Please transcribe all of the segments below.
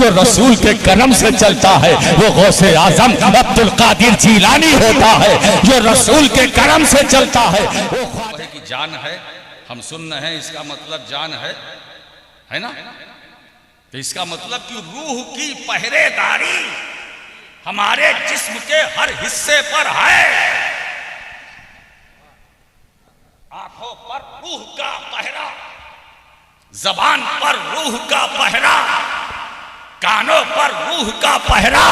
जो रसूल के करम से चलता है वो गौसे आजम अब्दुल कादिर जीलानी होता है। जो रसूल के करम से चलता है वो ख्वाजा की जान है। हम सुन रहे हैं, इसका मतलब जान है ना? तो इसका मतलब कि रूह की पहरेदारी हमारे जिस्म के हर हिस्से पर है। आंखों पर रूह का पहरा, जबान पर रूह का पहरा, कानों पर रूह का पहरा,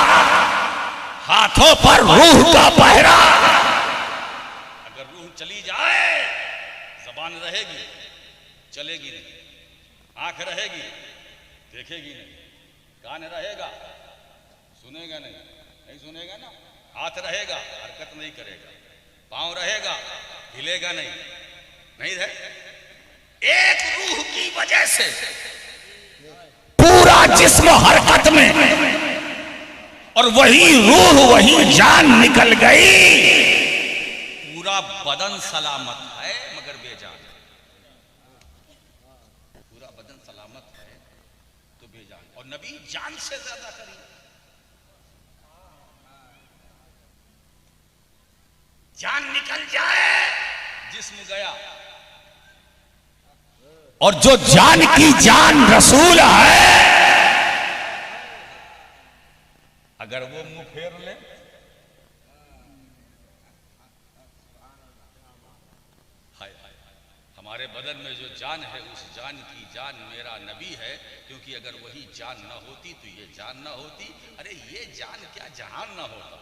हाथों पर रूह का पहरा। अगर रूह चली जाए, जबान रहेगी, चलेगी नहीं। आंख रहेगी, देखेगी नहीं। कान रहेगा, सुनेगा नहीं सुनेगा ना। हाथ रहेगा, हरकत नहीं करेगा। पांव रहेगा, हिलेगा नहीं रहे। एक रूह की वजह से पूरा जिस्म हरकत में, और वही रूह वही जान निकल गई। पूरा बदन सलामत है मगर बेजान। पूरा बदन सलामत है तो बेजान। और नबी जान से ज्यादा करीब। जान निकल जाए, जिस्म गया। और जो जान की जान रसूल है, अगर वो मुंह फेर ले, हाय हमारे बदन में जो जान है, उस जान की जान मेरा नबी है। क्योंकि अगर वही जान ना होती तो ये जान ना होती। अरे ये जान क्या जहान ना होता।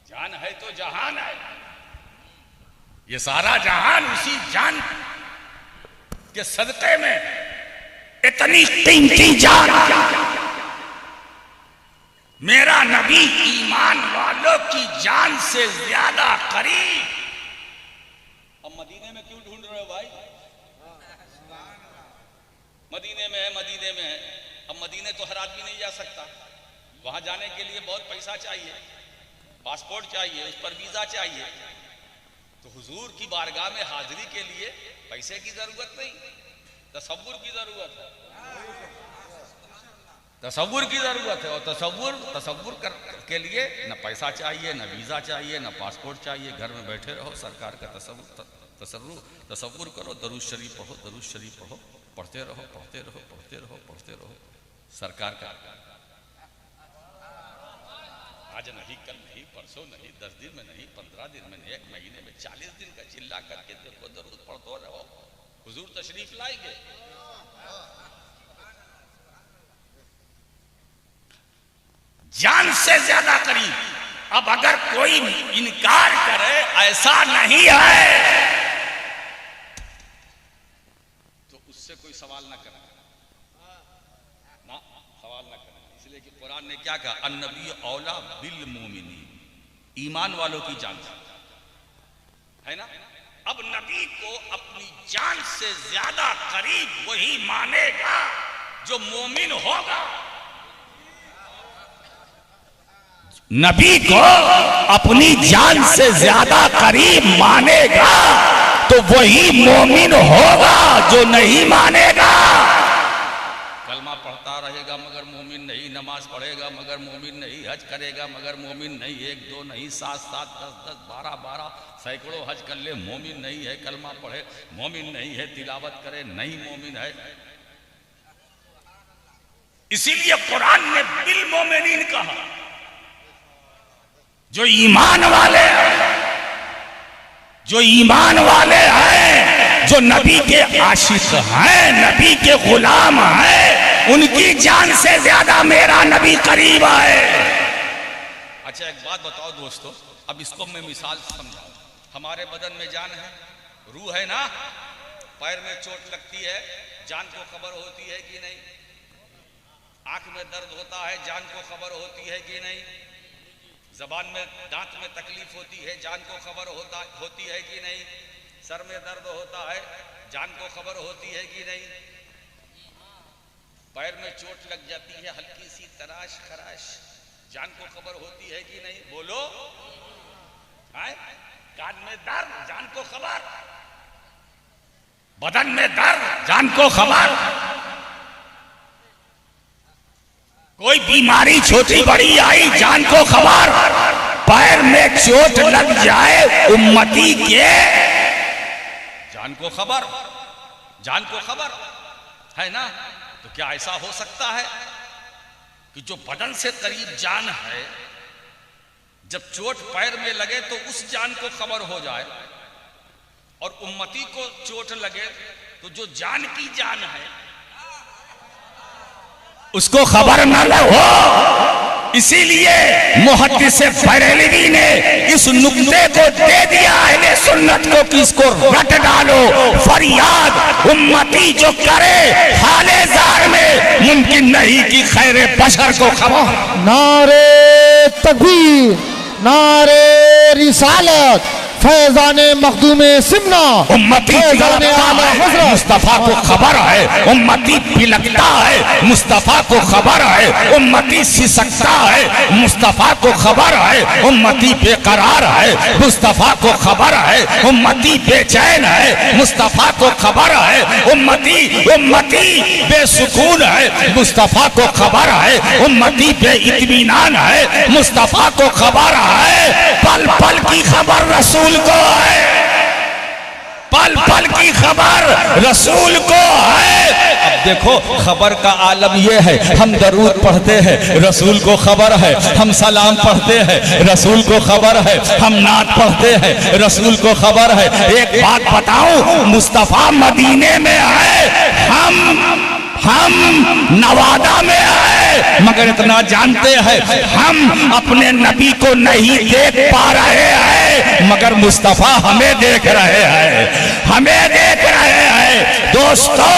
जान है तो जहान है। ये सारा जहान उसी जान के सदक़े में इतनी कीमती जान। मेरा नबी ईमान वालों की जान से ज्यादा करीब। अब मदीने में क्यों ढूंढ रहे हो भाई? मदीने में है। अब मदीने तो हर आदमी नहीं जा सकता। वहां जाने के लिए बहुत पैसा चाहिए, पासपोर्ट चाहिए, उस पर वीजा चाहिए। तो हुजूर की बारगाह में हाजिरी के लिए पैसे की जरूरत नहीं, तसव्वुर की जरूरत है। तसव्वुर की जरूरत है। और तसव्वुर के लिए न पैसा चाहिए, न वीजा चाहिए, न पासपोर्ट चाहिए। घर में बैठे रहो, सरकार का तसव्वुर करो, दरूद शरीफ पढ़ो, दरूद शरीफ पढ़ो, पढ़ते रहो। सरकार का आज नहीं, कल नहीं, परसों नहीं, 10 दिन में नहीं, 15 दिन में नहीं, 1 महीने में 40 दिन का चिल्ला करके देखो, दरूद पढ़ते रहो। हुजूर तशरीफ लाएंगे। जान से ज्यादा करीब। अब अगर कोई इनकार करे ऐसा नहीं है, तो उससे कोई सवाल ना करे, सवाल ना करे। इसलिए कि कुरान ने क्या कहा, अन्नबी औला बिल मोमिनीन, ईमान वालों की जान है ना। अब नबी को अपनी जान से ज्यादा करीब वही मानेगा जो मोमिन होगा। नबी को अपनी जान से ज्यादा करीब मानेगा तो वही मोमिन होगा। जो नहीं मानेगा, कलमा पढ़ता रहेगा मगर मोमिन नहीं, नमाज पढ़ेगा मगर मोमिन नहीं, हज करेगा मगर मोमिन नहीं, 1 2 नहीं, 7 7 10 10 12 12 सैकड़ों हज कर ले, मोमिन नहीं है। कलमा पढ़े, मोमिन नहीं है। तिलावत करे, नहीं मोमिन है। इसीलिए कुरान ने बिल मोमिनीन कहा, जो ईमान वाले हैं, जो ईमान वाले हैं, जो नबी के आशिक हैं, नबी के गुलाम हैं, उनकी जान से ज्यादा मेरा नबी करीब है। अच्छा एक बात बताओ दोस्तों, अब इसको मैं मिसाल समझाऊं। हमारे बदन में जान है, रूह है ना। पैर में चोट लगती है, जान को खबर होती है कि नहीं? आंख में दर्द होता है, जान को खबर होती है कि नहीं? जबान में, दांत में तकलीफ होती है, जान को खबर होती है कि नहीं? सर में दर्द होता है, जान को खबर होती है कि नहीं? पैर में चोट लग जाती है, हल्की सी तराश खराश, जान को खबर होती है कि नहीं? बोलो। कान में दर्द, जान को खबर। बदन में दर्द, जान को खबर। कोई बीमारी छोटी बड़ी आई, जान को खबर, पैर में चोट लग जाए उम्मती के, जान को खबर, जान को खबर है ना। तो क्या ऐसा हो सकता है कि जो बदन से करीब जान है, जब चोट पैर में लगे तो उस जान को खबर हो जाए, और उम्मती को चोट लगे तो जो जान की जान है उसको खबर न हो। इसीलिए मुहद्दिस बरेलवी ने इस नुक्ते को दे दिया अहले सुन्नत को कि इसको रट डालो। फरियाद उम्मती जो करे हाले जार में मुमकिन नहीं कि खैर बशर को खबर। नारे तकबीर, नारे रिसालत, फैजाने मखदूमे सिमना, उम्मती मुस्तफा को खबर है, उम्मती पिलकता है, मुस्तफा को खबर है, उम्मती सिसकता है, मुस्तफा को खबर है, उम्मती बेकरार है, मुस्तफा को खबर है, उम्मती बेचैन है, मुस्तफा को खबर है, उम्मती बेसुकून है, मुस्तफा को खबर है, उम्मती बेइत्मीनान है, मुस्तफा को खबर है। पल पल की खबर रसूल को है, पल पल की खबर रसूल को है। अब देखो खबर का आलम यह है, हम दरूद पढ़ते हैं, रसूल को खबर है, हम सलाम पढ़ते हैं, रसूल को खबर है, हम नात पढ़ते हैं, रसूल को खबर है। एक बात बताऊं, मुस्तफा मदीने में है, हम नवादा में है, मगर इतना जानते हैं हम अपने नबी को नहीं देख पा रहे हैं, मगर मुस्तफा हमें देख रहे हैं, हमें देख रहे हैं। दोस्तों,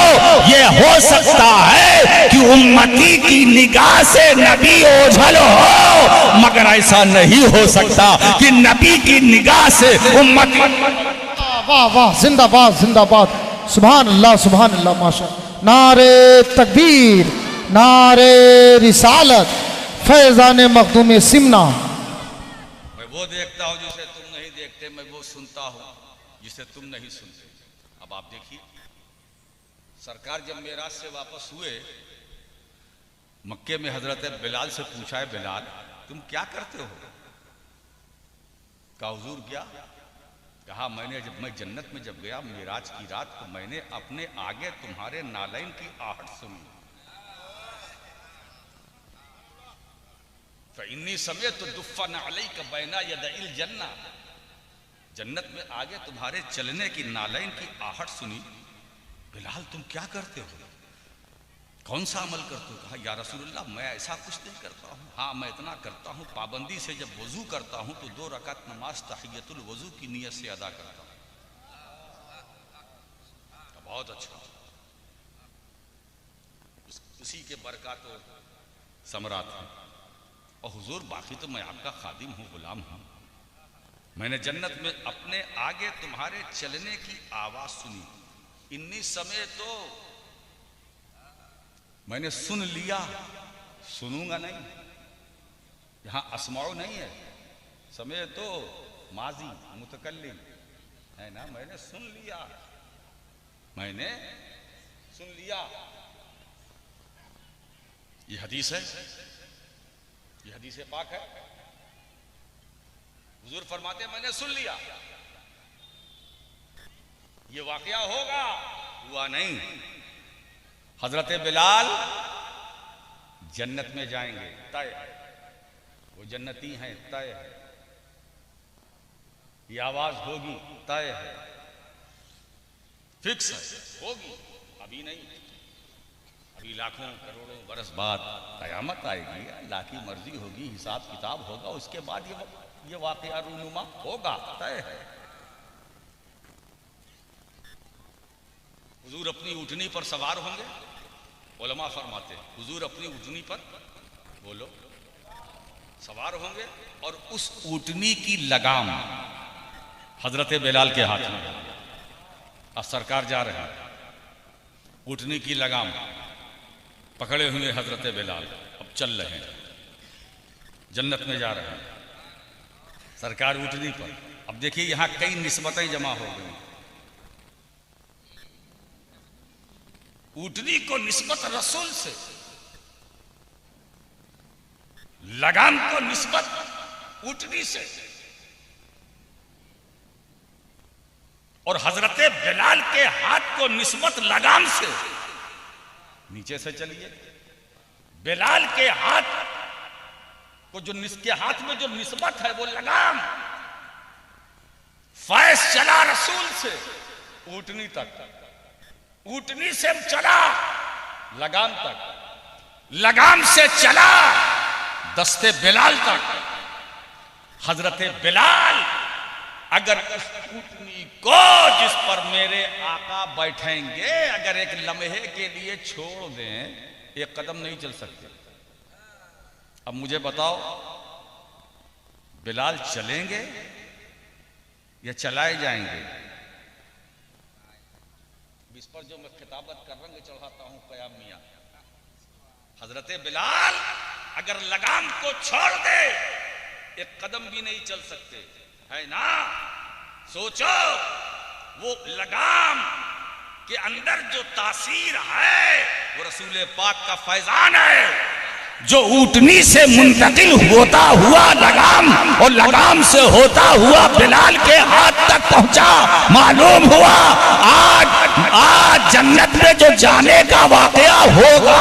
ये हो सकता है कि उम्मती की निगाह से नबी ओझल हो, मगर ऐसा नहीं हो सकता कि नबी की निगाह से उम्मत। वाह वाह, जिंदाबाद जिंदाबाद, सुभान अल्लाह माशा। नारे तकबीर, नारे रिसालत, फैजाने मखदूमे सिमना। मैं वो देखता हूँ जिसे तुम नहीं देखते, मैं वो सुनता हूँ जिसे तुम नहीं सुनते। अब आप देखिए, सरकार जब मेराज से वापस हुए, मक्के में हजरत बिलाल से पूछा है, बिलाल तुम क्या करते हो? कहा हुजूर क्या? कहा मैंने जब मैं जन्नत में जब गया मेराज की रात को, मैंने अपने आगे तुम्हारे नालैन की आहट सुनी। इन्नी समय तो दुफ्फा नालई का बैना यदइल जन्ना, जन्नत में आगे तुम्हारे चलने की नालैन की आहट सुनी। बिलाल तुम क्या करते हो, कौन सा अमल करते हो? कहा या रसूलुल्लाह मैं ऐसा कुछ नहीं करता हूँ, हाँ मैं इतना करता हूँ, पाबंदी से जब वजू करता हूँ तो 2 रकात नमाज तहियतुल वजू की नियत से अदा करता हूँ। बहुत अच्छा, उसी के बरकत समरात है। और हुजूर बाकी तो मैं आपका खादिम हूँ, गुलाम हूँ। मैंने जन्नत में अपने आगे तुम्हारे चलने की आवाज सुनी। इन्नी समय तो मैंने सुन लिया, सुनूंगा नहीं, यहां अस्माउ नहीं है, समय तो माजी मुतकल्लिम है ना। मैंने सुन लिया, मैंने सुन लिया। ये हदीस है, ये हदीस पाक है। हुजूर फरमाते मैंने सुन लिया, ये वाकया होगा, हुआ नहीं। हजरत बिलाल जन्नत में जाएंगे, तय है, वो जन्नती हैं, तय है। ये आवाज होगी, तय है, फिक्स है, होगी, अभी नहीं, अभी लाखों करोड़ों बरस बाद कयामत आएगी, अल्लाह की मर्जी होगी, हिसाब किताब होगा, उसके बाद ये वाकया रूनुमा होगा, तय है। हुजूर अपनी ऊँटनी पर सवार होंगे, उलमा फरमाते हैं हुजूर अपनी ऊँटनी पर बोलो सवार होंगे, और उस ऊँटनी की लगाम हजरत बिलाल के हाथ में। अब सरकार जा रहे हैं, ऊँटनी की लगाम पकड़े हुए हजरत बिलाल अब चल रहे हैं, जन्नत में जा रहे हैं, सरकार ऊँटनी पर। अब देखिए यहां कई निस्बतें जमा हो गई। ऊँटनी को निस्बत रसूल से, लगाम को निस्बत ऊँटनी से, और हजरत बिलाल के हाथ को निस्बत लगाम से। नीचे से चलिए, बिलाल के हाथ को जो के हाथ में जो निस्बत है वो लगाम, फैज चला रसूल से ऊँटनी तक, ऊँटनी से चला लगाम तक, लगाम से चला दस्ते बिलाल तक। हजरत बिलाल अगर उस ऊँटनी को जिस पर मेरे आका बैठेंगे अगर एक लम्हे के लिए छोड़ दें, एक कदम नहीं चल सकते। अब मुझे बताओ, बिलाल चलेंगे या चलाए जाएंगे? इस पर जो मैं खिताबत का रंग चढ़ाता हूं कयाम मियां, हजरत बिलाल अगर लगाम को छोड़ दे एक कदम भी नहीं चल सकते, है ना? सोचो, वो लगाम के अंदर जो तासीर है वो रसूल पाक का फैजान है, जो ऊँटनी से मुंतकिल होता हुआ लगाम और लगाम से होता हुआ बिलाल के हाथ तक पहुंचा। मालूम हुआ आज जन्नत में जो जाने का वाकया होगा,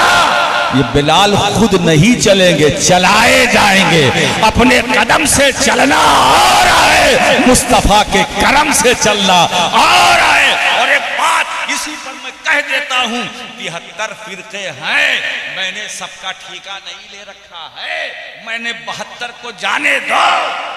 ये बिलाल खुद नहीं चलेंगे, चलाए जाएंगे। अपने कदम से चलना और है, मुस्तफा के करम से चलना और है। और एक बात इसी पर मैं कह देता हूं, 73 फिरके हैं, मैंने सबका ठीका नहीं ले रखा है, मैंने 72 को जाने दो।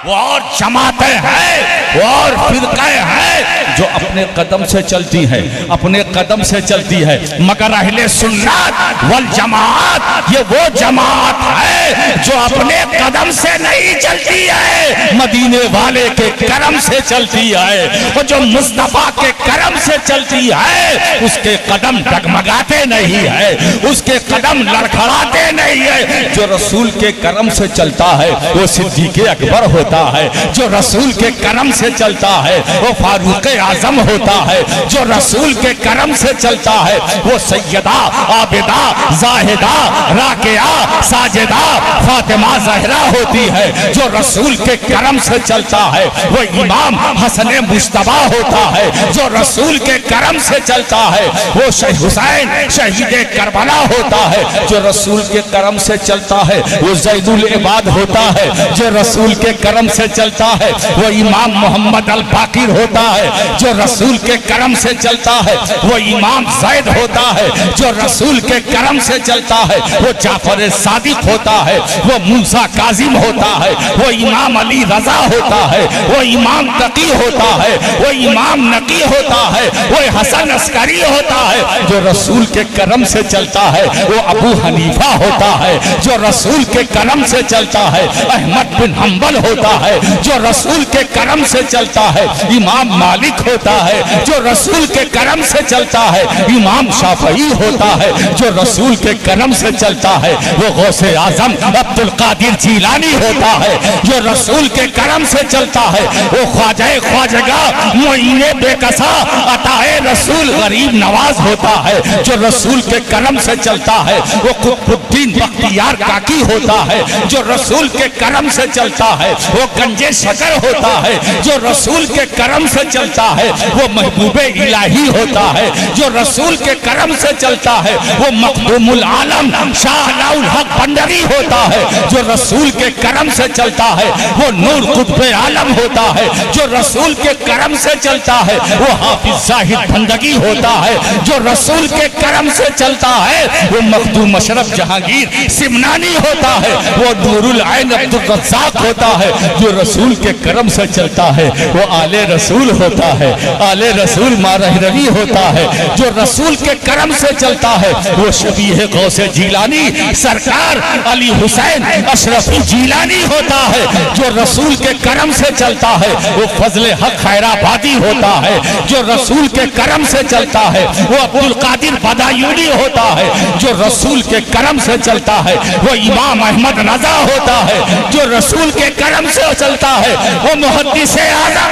वो और जमातें हैं, वो और फिरके हैं जो अपने कदम से चलती हैं, अपने कदम से चलती है। मगर अहले सुन्नत वल जमात ये वो जमात है जो अपने कदम से नहीं चलती है, मदीने वाले के करम से चलती है। वो जो मुस्तफा के करम से चलती है उसके कदम डगमगाते नहीं है, उसके कदम लड़खड़ाते नहीं है। जो रसूल के करम से चलता है वो सिद्दीक़ अकबर होता है, जो रसूल के करम से चलता है वो फारूक आजम होता है, जो रसूल के करम से चलता है वो सैयदा आबिदा जाहिदा राकिया साजिदा फातिमा ज़हरा होती है। जो रसूल के करम से चलता है वो इमाम हसन मुश्तबा होता है, जो रसूल के करम से चलता है वो शहीद हुसैन शहीद करबला होता है, जो रसूल के करम से चलता है वो ज़ैनुल इबाद होता है, जो रसूल के करम से चलता है वो इमाम मोहम्मद अल बाकिर होता है, जो रसूल के करम से चलता है वो इमाम ज़ैद होता है, जो रसूल के करम से चलता है वो जाफर सादिक होता है, वो मूसा काजिम होता है, वो इमाम अली रजा होता है, वो इमाम तकी होता है, वो इमाम नकी होता है, वो हसन अस्करी होता है। जो रसूल के करम से चलता है वो अबू हनीफा होता है, जो रसूल के करम से चलता है अहमद बिन हम्बल होता है, जो रसूल के करम से चलता है इमाम मालिक होता है, जो रसूल के करम से चलता है इमाम शाफई होता है, जो रसूल के करम से चलता है वो गौसे आजम अब्दुल कादिर जीलानी होता है, जो रसूल के करम से चलता है वो ख्वाजा ख्वाजगा मुईने बेकसा अताए रसूल गरीब नवाज होता है, जो रसूल के करम से चलता है वो कुतुबुद्दीन बख्तियार काकी होता है, जो रसूल के करम से चलता है वो गंजे शकर होता है, जो रसूल के करम से चलता है वो महबूबे इलाही होता है, जो रसूल के करम से चलता है वो मखदूमुल आलम शाह हक बंदरी होता है, जो रसूल के करम से चलता है वो नूर कुतुबे आलम होता है, जो रसूल के करम से चलता है वो हाफिज जाहिद बंदगी होता है, जो रसूल के करम से चलता है वो मखदूम अशरफ जहांगीर सिमनानी होता है, वो नूरुल ऐन अब्दुल रज़्ज़ाक होता है, जो रसूल के करम से चलता है वो आले रसूल होता है, आले रसूल मारहरवी होता है, जो रसूल के करम से चलता है वो शबीह गौसे जीलानी सरकार अली हुसैन अशरफी जीलानी होता है, जो रसूल के करम से चलता है वो फजले हक खैराबादी होता है, जो रसूल के करम से चलता है वो अब्दुल कादिर बदायूनी होता है, जो रसूल के करम से चलता है वो इमाम अहमद रजा होता है, जो रसूल के करम से चलता है वो मुहद्दिस आज़म।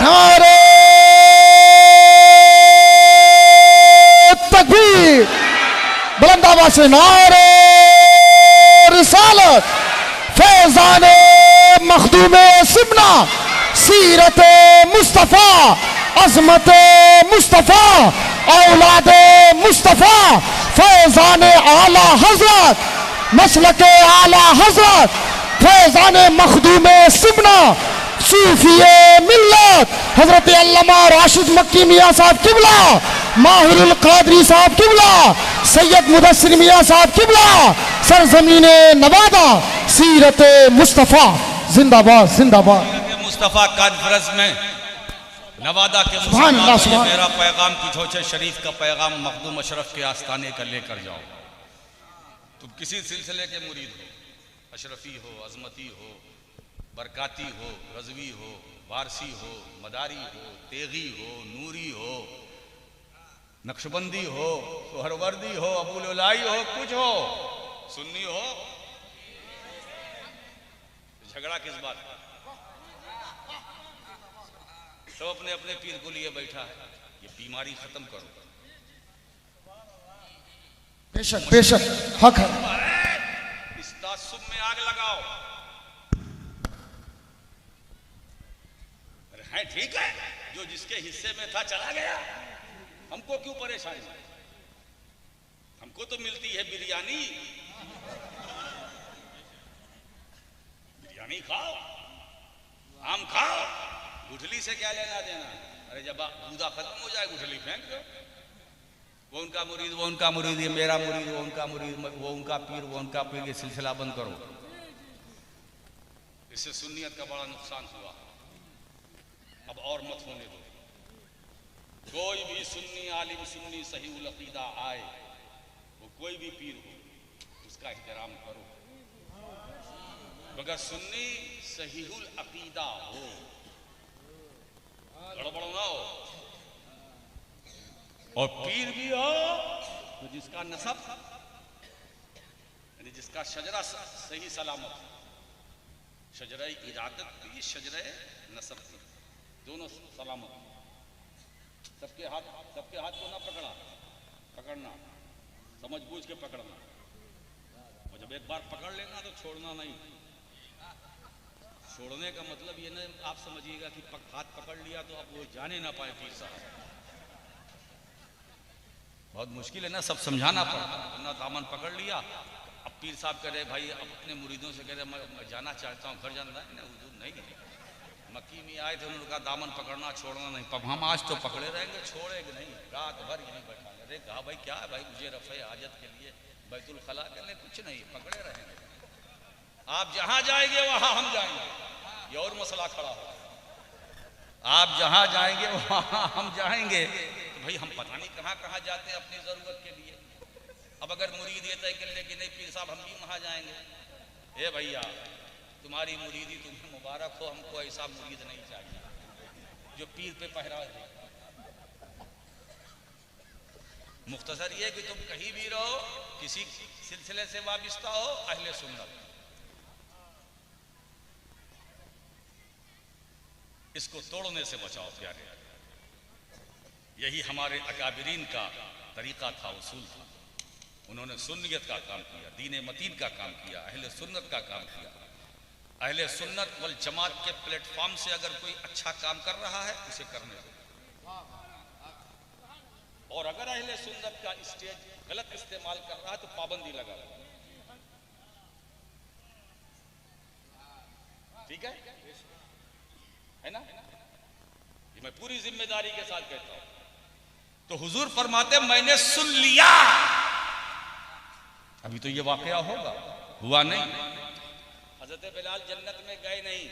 नारे तकबीर, बुलंद आवाज से नारे रिसालत, फैजान मखदूम सिमना, सीरत मुस्तफ़ा, अजमत मुस्तफ़ा, औलाद मुस्तफ़ा, फैजान आला हजरत, मसलक आला हजरत, फैजान मखदूम सिमना, सूफिए मिल्लत हजरत अल्लामा राशिद मक्की मियाँ साहब किबला, माहिरुल कादरी साहब किबला, सैयद मुदस्सिर मियाँ साहब किबला, सरजमीने नवादा, सीरत मुस्तफ़ा जिंदाबाद जिंदाबाद। मुस्तफ़ा कॉन्फ्रेंस में नवादा के सुभान अल्लाह, सुभान मेरा पैगाम कुछ हो शरीफ का पैगाम मखदूम अशरफ के आस्थाने का लेकर जाओ। तुम किसी सिलसिले के मुरीद हो, अशरफी हो, अजमती हो, बरकाती हो, रजवी हो, वारसी हो, मदारी हो, तेगी हो, नूरी हो, नक्शबंदी हो, सोहरवर्दी हो, अबूल-उलाई हो, कुछ हो, सुन्नी हो, झगड़ा किस बात का? सब अपने अपने पीर को लिए बैठा है। ये बीमारी खत्म करो। बेशक बेशक हक है। इस तासुब में आग लगाओ। अरे है ठीक है, जो जिसके हिस्से में था चला गया, हमको क्यों परेशानी? हमको तो मिलती है बिरयानी। बिरयानी खाओ, आम खाओ, गुठली से क्या लेना देना? अरे जब दूधा खत्म हो जाए गुठली फेंक दो। वो उनका मुरीद, वो उनका मुरीद, ये मेरा मुरीद, वो उनका मुरीद, वो उनका पीर, वो उनका पीर, ये सिलसिला बंद करो। इससे सुन्नियत का बड़ा नुकसान हुआ। अब और मत होने दो। कोई भी सुन्नी आलिम, सुन्नी सहीहुल अकीदा आए, वो कोई भी पीर हो, उसका एहतराम करो। मगर सुन्नी सहीहुल अकीदा हो, गड़बड़ ना हो, और पीर भी हो तो जिसका नसब यानी जिसका शजरा सही सलामत, शजरा इरादत भी, शजरा नसब भी, दोनों सलामत। सबके हाथ को ना पकड़ना, समझ बूझ के पकड़ना, और जब एक बार पकड़ लेना तो छोड़ना नहीं। छोड़ने का मतलब ये ना आप समझिएगा कि हाथ पकड़ लिया तो अब वो जाने ना पाए पीर साहब। बहुत मुश्किल है ना, सब समझाना पड़ता है। दामन पकड़ लिया, अब पीर साहब कह रहे भाई अपने मुरीदों से कह रहे मैं जाना चाहता हूँ, घर जाना है ना, नहीं। मक्की में आए थे, उन्होंने कहा दामन पकड़ना छोड़ना नहीं। अब हम आज तो पकड़े रहेंगे, छोड़ेंगे नहीं, रात भर यहीं बैठा। अरे कहा भाई क्या है भाई, मुझे रफ़े हाजत के लिए बैतुल खला करने, कुछ नहीं, पकड़े रहेंगे। आप जहां जाएंगे वहां हम जाएंगे, ये और मसला खड़ा हो। आप जहां जाएंगे वहां हम जाएंगे, तो भाई हम पता नहीं कहां कहां जाते हैं अपनी जरूरत के लिए। अब अगर मुरीद ये तय कर ले कि नहीं पीर साहब हम भी वहां जाएंगे, ए भैया तुम्हारी मुरीदी तुम्हें मुबारक हो, हमको ऐसा मुरीद नहीं चाहिए जो पीर पे पहरा दे। मुख्तसर ये कि तुम कहीं भी रहो, किसी सिलसिले से वाबिस्ता हो, अहले सुन्नत, इसको तोड़ने से बचाओ प्यारे। यही हमारे अकाबिरीन का तरीका था, उसूल था। उन्होंने सुन्नियत का काम किया, दीन मतीन का काम किया, अहले सुन्नत का काम किया। अहले सुन्नत वल जमात के प्लेटफॉर्म से अगर कोई अच्छा काम कर रहा है उसे करने दो, और अगर अहले सुन्नत का स्टेज गलत इस्तेमाल कर रहा है तो पाबंदी लगा दो। ठीक है ना? ये मैं पूरी जिम्मेदारी के साथ कहता हूं। तो हुजूर फरमाते मैंने सुन लिया। अभी तो ये वाकया होगा, हुआ नहीं। हजरत बिलाल जन्नत में गए नहीं,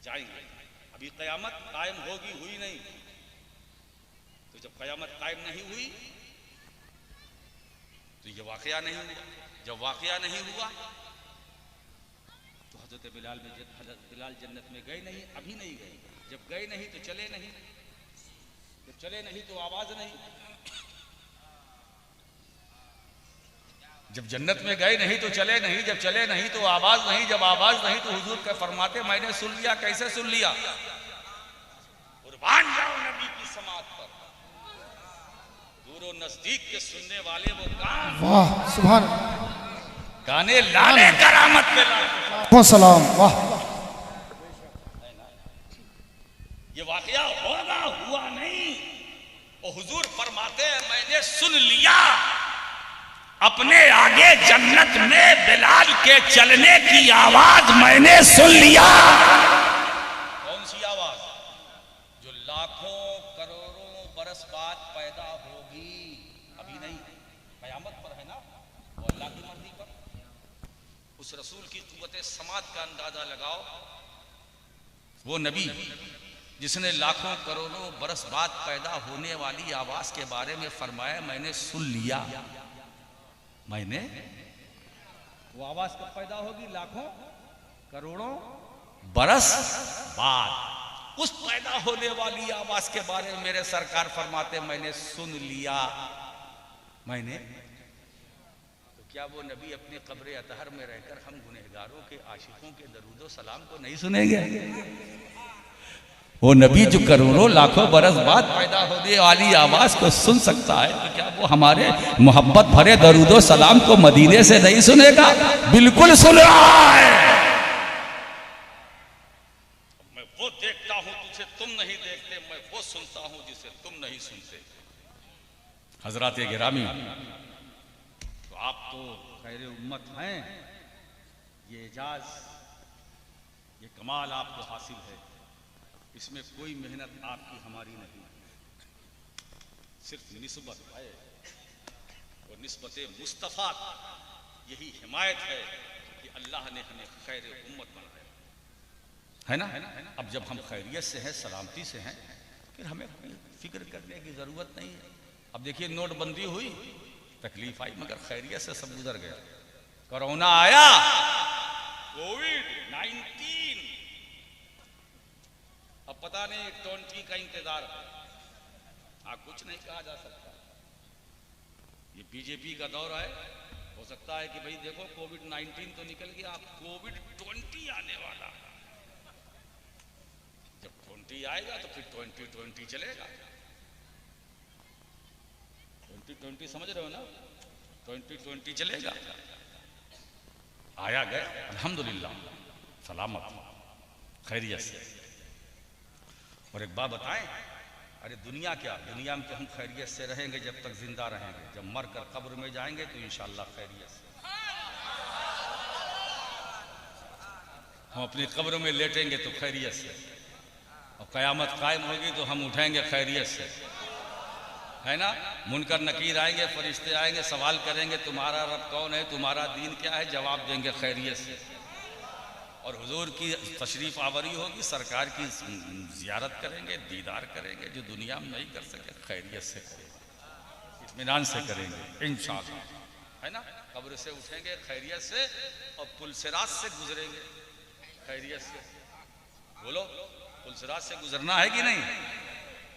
जाएंगे। अभी कयामत कायम होगी, हुई नहीं। तो जब कयामत कायम नहीं हुई तो ये वाकया नहीं हुआ। जब वाकया नहीं हुआ तो हजरत बिलाल जन्नत में गए नहीं, अभी नहीं गए। जब गए नहीं तो चले नहीं, जब चले नहीं तो आवाज नहीं। जब जन्नत में गए नहीं तो चले नहीं, जब चले नहीं तो आवाज नहीं, जब आवाज नहीं तो हुजूर का फरमाते मैंने सुन लिया। कैसे सुन लिया? कुर्बान जाओ नबी की समात पर। दूर नजदीक के सुनने वाले वो कान, वाह सुभान गाने लाने करामत पे लाने। सलाम वाह। ये वाकया होगा, हुआ नहीं। वो हुजूर फरमाते हैं मैंने सुन लिया अपने आगे जन्नत में बिलाल के चलने की आवाज मैंने सुन लिया। कौन सी आवाज? जो लाखों करोड़ों बरस बाद पैदा होगी, अभी नहीं, कयामत पर है ना, वो अल्लाह की मर्जी पर। उस रसूल की कुव्वत समात का अंदाजा लगाओ। वो नबी जिसने लाखों करोड़ों बरस बाद पैदा होने वाली आवाज के बारे में फरमाया मैंने सुन लिया। मैंने, वो आवाज कब पैदा होगी? लाखों करोड़ों बरस बाद। उस पैदा होने वाली आवाज के बारे में मेरे सरकार फरमाते मैंने सुन लिया। मैंने तो क्या वो नबी अपने कब्र अतहर में रहकर हम गुनहगारों के आशिकों के दरूदो सलाम को नहीं सुनेंगे? वो नबी जो करोड़ों लाखों बरस बाद पैदा होने वाली आवाज को सुन सकता है, तो क्या वो हमारे मोहब्बत भरे दरूदो सलाम को मदीने से नहीं सुनेगा? बिल्कुल सुन रहा है। मैं वो देखता हूं तुझे तुम नहीं देखते, मैं वो सुनता हूं जिसे तुम नहीं सुनते। हजरात गिरामी, तो आप तो खैर उम्मत हैं, ये एजाज, ये कमाल आपको हासिल है। इसमें कोई मेहनत आपकी हमारी नहीं, सिर्फ निस्बत है। और निस्बत मुस्तफ़ा यही हिमायत है कि अल्लाह ने हमें खैर उम्मत बनाया है ना। अब जब हम खैरियत से हैं, सलामती से हैं, फिर हमें फिक्र करने की जरूरत नहीं है। अब देखिए नोटबंदी हुई, तकलीफ आई, मगर खैरियत से सब गुजर गया। कोरोना आया, कोविड-19, अब पता नहीं 20 का इंतजार। कुछ नहीं कहा जा सकता। ये बीजेपी का दौर है। हो सकता है कि भाई देखो कोविड-19 तो निकल गया, अब कोविड-20 आने वाला। जब 20 आएगा तो फिर 2020 चलेगा। 2020 समझ रहे हो ना? 2020 चलेगा। आया गया, अल्हम्दुलिल्लाह सलामत खैरियत से। और एक बात बताएं, अरे दुनिया क्या, दुनिया में तो हम खैरियत से रहेंगे जब तक जिंदा रहेंगे। जब मर कर कब्र में जाएंगे तो इंशाअल्लाह खैरियत से हम अपनी कब्र में लेटेंगे तो खैरियत से, और क़यामत कायम होगी तो हम उठेंगे खैरियत से, है ना। मुनकर नकीर आएंगे, फरिश्ते आएंगे, सवाल करेंगे तुम्हारा रब कौन है, तुम्हारा दीन क्या है, जवाब देंगे खैरियत से। और हुजूर की तशरीफ आवरी होगी, सरकार की जियारत करेंगे, दीदार करेंगे, जो दुनिया में नहीं कर सके खैरियत से करेंगे, इत्मीनान से करेंगे इंशाअल्लाह, है ना। कब्र से उठेंगे खैरियत से और पुलसिरात से गुजरेंगे खैरियत से। बोलो, पुलसिरात से गुजरना है कि नहीं?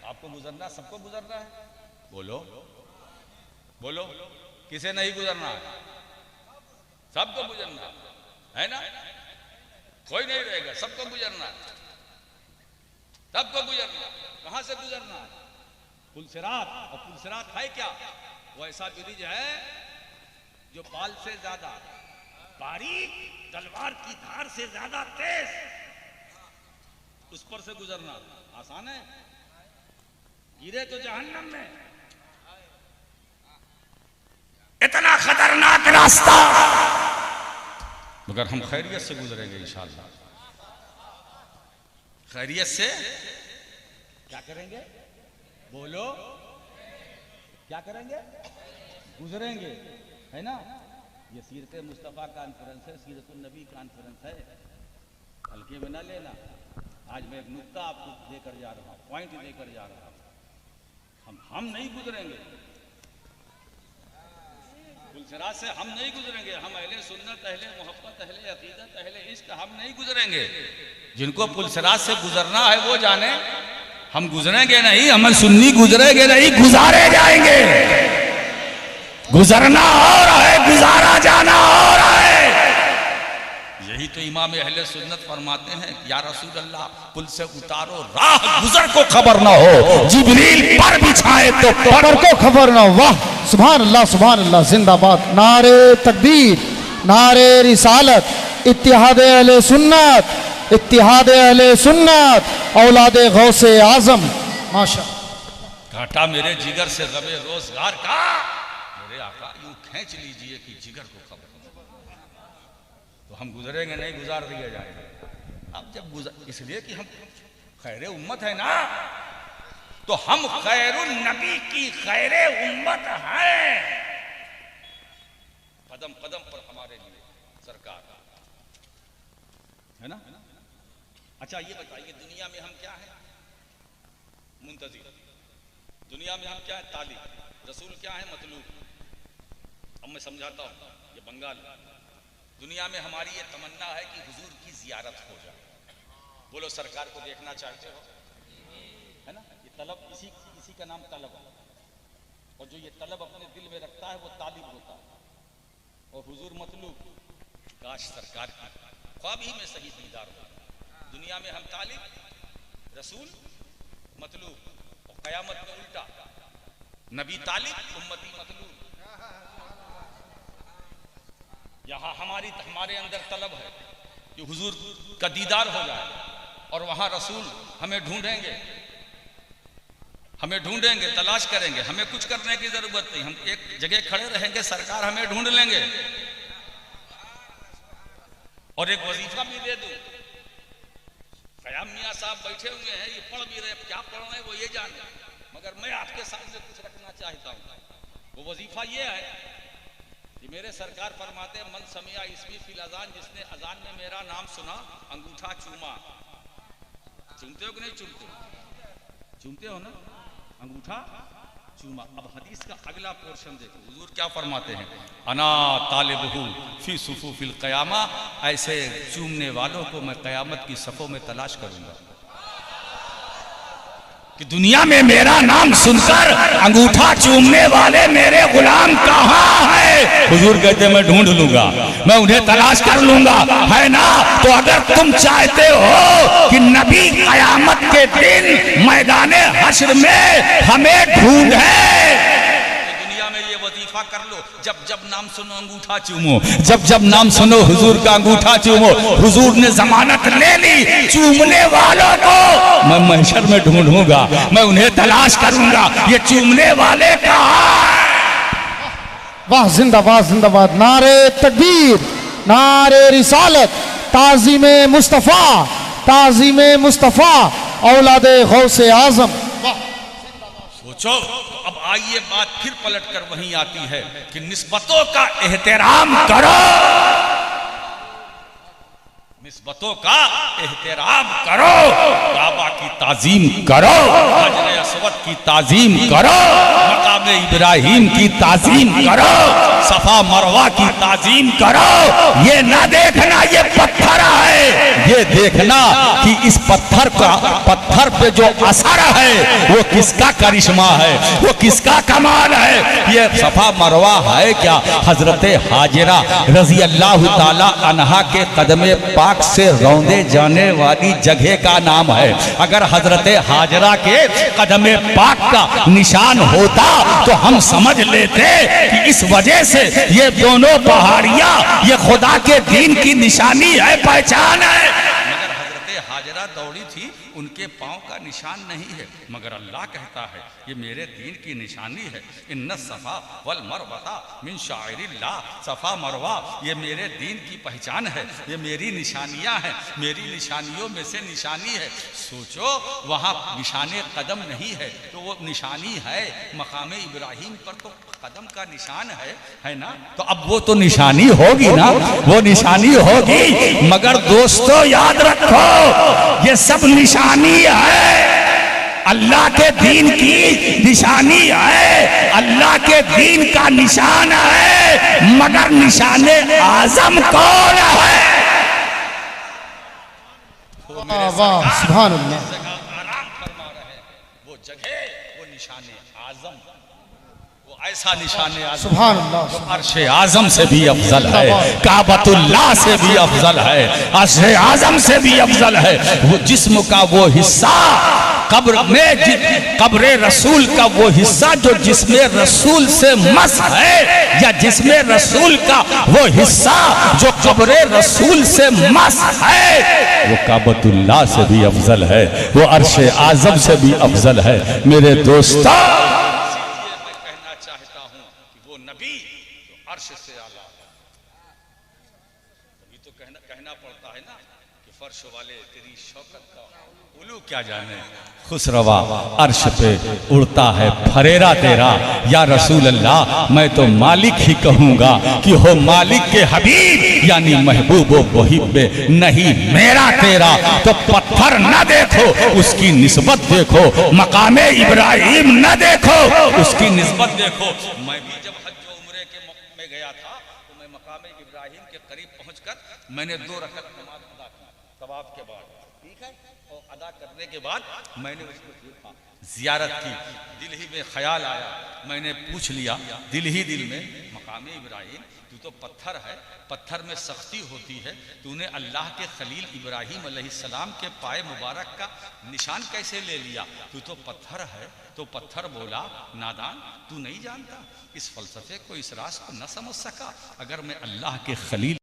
आपको गुजरना, सबको गुजरना है। बोलो बोलो, किसे नहीं गुजरना है? सबको गुजरना है ना। कोई नहीं रहेगा, सबको गुजरना, सबको गुजरना। कहां से गुजरना? पुलसिरात। और पुलसिरात है क्या? वो ऐसा ब्रिज है जो बाल से ज्यादा बारीक, तलवार की धार से ज्यादा तेज, उस पर से गुजरना आसान है। गिरे तो जहन्नम में। इतना खतरनाक रास्ता, मगर हम खैरियत से गुजरेंगे इंशाअल्लाह। खैरियत से क्या करेंगे? बोलो, क्या करेंगे? गुजरेंगे, है ना। ये सीरत मुस्तफ़ा कॉन्फ्रेंस है, सीरतुन नबी कॉन्फ्रेंस है, हल्के में ना लेना। आज मैं एक नुक्ता आपको देकर जा रहा हूँ, पॉइंट देकर जा रहा हूँ। हम नहीं गुजरेंगे पुलसिरात से, हम नहीं गुजरेंगे। हम अहले सुन्नत, अहले मोहब्बत, अहले अकीदत, अहले इश्क, हम नहीं गुजरेंगे। जिनको पुलसिरात से गुजरना है वो जाने, हम गुजरेंगे नहीं, हम सुन्नी गुजरेंगे नहीं, गुजारे जाएंगे। गुजरना और है, गुजारा जाना और है। यही तो इमाम अहले सुन्नत फरमाते हैं, या रसूल अल्लाह पुल से उतारो, राह गुजर को खबर ना हो, जिब्रील पर बिछाए तो पर को खबर ना हो। वाह, सुभान अल्लाह, सुभान अल्लाह, जिंदाबाद। नारे तकबीर, नारे रिसालत, इत्तिहाद अहले सुन्नत, इत्तिहाद अहले सुन्नत, औलाद गौसे आजम। माशा घाटा मेरे जिगर से गमे रोजगार का, मेरे आका यूं खींच लीजिए कि जिगर को खबर, तो हम गुजरेंगे नहीं, गुजार दिए जाएंगे। अब जब गुजर, इसलिए कि हम खैरे उम्मत है ना, तो हम खैरुन नबी की खैरे उम्मत हैं। कदम कदम पर हमारे लिए सरकार है ना। अच्छा ये बताइए, दुनिया में हम क्या है? मुंतज़िर। दुनिया में हम क्या है? तालिब। रसूल क्या है? मतलूब। अब मैं समझाता हूँ, ये बंगाल। दुनिया में हमारी ये तमन्ना है कि हुजूर की जियारत हो जाए। बोलो सरकार को देखना चाहते हो, है ना। ये तलब, इसी का नाम तलब है। और जो ये तलब अपने दिल में रखता है वो तालिब होता है, और हुजूर मतलूब। काश सरकार की ख्वाब ही में सही दीदार हो। दुनिया में हम तालिब, रसूल मतलूब, और कयामत में उल्टा, नबी तालिब, उम्मती मतलूब। यहाँ हमारे अंदर तलब है कि हुजूर का दीदार हो जाए, और वहां रसूल हमें ढूंढेंगे, तलाश करेंगे। हमें कुछ करने की जरूरत नहीं, हम एक जगह खड़े रहेंगे, सरकार हमें ढूंढ लेंगे। और एक वजीफा भी दे दूं, कयाम मियां साहब बैठे हुए हैं, ये पढ़ भी रहे, क्या पढ़ रहे हैं वो ये जाने, मगर मैं आपके सामने कुछ रखना चाहता हूं। वो वजीफा ये है कि मेरे सरकार फरमाते, मन समिया इसमी फिल अजान, जिसने अजान में मेरा नाम सुना, अंगूठा चूमा। चूमते हो कि नहीं चूमते? चूमते हो ना, अंगूठा चूमा। अब हदीस का अगला पोर्शन देखो, हुजूर क्या फरमाते हैं, अना तालिबहु फी सुफूफिल क़यामा, ऐसे चूमने वालों को मैं क़यामत की सफ़ों में तलाश करूंगा। कि दुनिया में मेरा नाम सुनकर अंगूठा चूमने वाले मेरे गुलाम कहाँ हैं? हुजूर कहते मैं ढूंढ लूंगा, मैं उन्हें तलाश कर लूंगा, है ना। तो अगर तुम चाहते हो कि नबी कयामत के दिन मैदाने हश्र में हमें ढूंढे, दुनिया में ये वजीफा कर लो, जब जब नाम सुनो अंगूठा चूमो, जब जब नाम सुनो हुजूर का अंगूठा चूमो। हुजूर ने जमानत ले ली, चूमने वालों को मैं महशर में ढूंढूंगा, मैं उन्हें तलाश करूंगा। ये चूमने वाले कहाँ? वाह, जिंदाबाद जिंदाबाद। नारे तकबीर, नारे रिसालत, ताज़ीम मुस्तफ़ा, ताज़ीम मुस्तफ़ा, औलाद गौसे आजम। सोचो, अब आइए बात फिर पलट कर वहीं आती है कि निस्बतों का एहतराम करो, निस्बतों का एहतराम करो, काबा की ताजीम करो, हजर अस्वद की ताजीम करो, मकाम इब्राहिम की ताजीम करो, सफा मरवा की ताजीम करो। ये ना देखना ये पत्थर है, ये देखना कि इस पत्थर पे जो असर है वो किसका करिश्मा है, वो किसका कमाल है। ये सफा मरवा है क्या? हजरत हाजिरा रजी अल्लाह ताला अन्हा के कदमे पाक से रौंदे जाने वाली जगह का नाम है। अगर हजरत हाजरा के कदमे पाक का निशान होता तो हम समझ लेते कि इस वजह से ये दोनों पहाड़ियां ये खुदा के दीन की निशानी है, पहचान है। मगर हजरत हाजरा दौड़ी थी, उनके पांव का निशान नहीं है, मगर अल्लाह कहता है ये मेरे दीन की निशानी है। इन्ना सफ़ा वल मरवता मिन शाइरिल्लाह, सफ़ा मरवा ये मेरे दीन की पहचान है, ये मेरी निशानियां हैं, मेरी निशानियों में से निशानी है। सोचो, वहाँ निशाने कदम नहीं है तो वो निशानी है मकाम इब्राहिम पर, तो कदम का निशान है ना। तो अब वो तो निशानी होगी ना, वो निशानी होगी। मगर दोस्तों याद रखो, ये सब निशानी है, अल्लाह के दीन की निशानी है, अल्लाह के दीन का निशान है। मगर निशाने आजम कौन है? वाह, सुभान अल्लाह। आराम फरमा रहे वो जगह, वो निशाने आजम, वो ऐसा निशाने आजम, सुभान अल्लाह, अर्शे आजम से भी अफजल है, काबतुल्लाह से भी अफजल है, अर्शे आजम से भी अफजल है। वो जिस्म का वो हिस्सा कब्र में कब्र रसूल का वो हिस्सा जो जिसमें रसूल से मस है, या जिसमें रसूल का वो हिस्सा जो कब्र रसूल से मस है, वो काबतुल्लाह से भी अफजल है, वो अर्श आजम से भी अफजल है। मेरे दोस्तों, मैं कहना चाहता हूं कि वो नबी जो अर्श से आला, तभी तो कहना पड़ता है ना कि फर्श वाले तेरी शौकत का उलू क्या जाने, खुसरवा अर्श पे उड़ता है फरेरा तेरा। या रसूल अल्लाह, मैं तो मालिक ही कहूंगा कि हो मालिक के हबीब, यानी महबूब व मुहिब नहीं मेरा तेरा। तो पत्थर न देखो उसकी निस्बत देखो, मकामे इब्राहिम न देखो उसकी निस्बत देखो। मैं भी जब हज व उम्रे के में गया था तो मैं मकामे इब्राहिम के करीब पहुंचकर मैंने 2 रकअत नमाज अदा की तवाफ के बाद, ठीक है, और अदा करने के बाद मैंने उसको देखा, जियारत की, दिल ही में ख्याल आया, मैंने पूछ लिया दिल ही दिल में, मकामे इब्राहिम तू तो पत्थर है, पत्थर में सख्ती होती है, तूने अल्लाह के खलील इब्राहिम अलैहिस्सलाम के पाए मुबारक का निशान कैसे ले लिया? तू तो पत्थर है। तो पत्थर बोला, नादान, तू नहीं जानता, इस फलसफे को, इस राज को न समझ सका। अगर मैं अल्लाह के खलील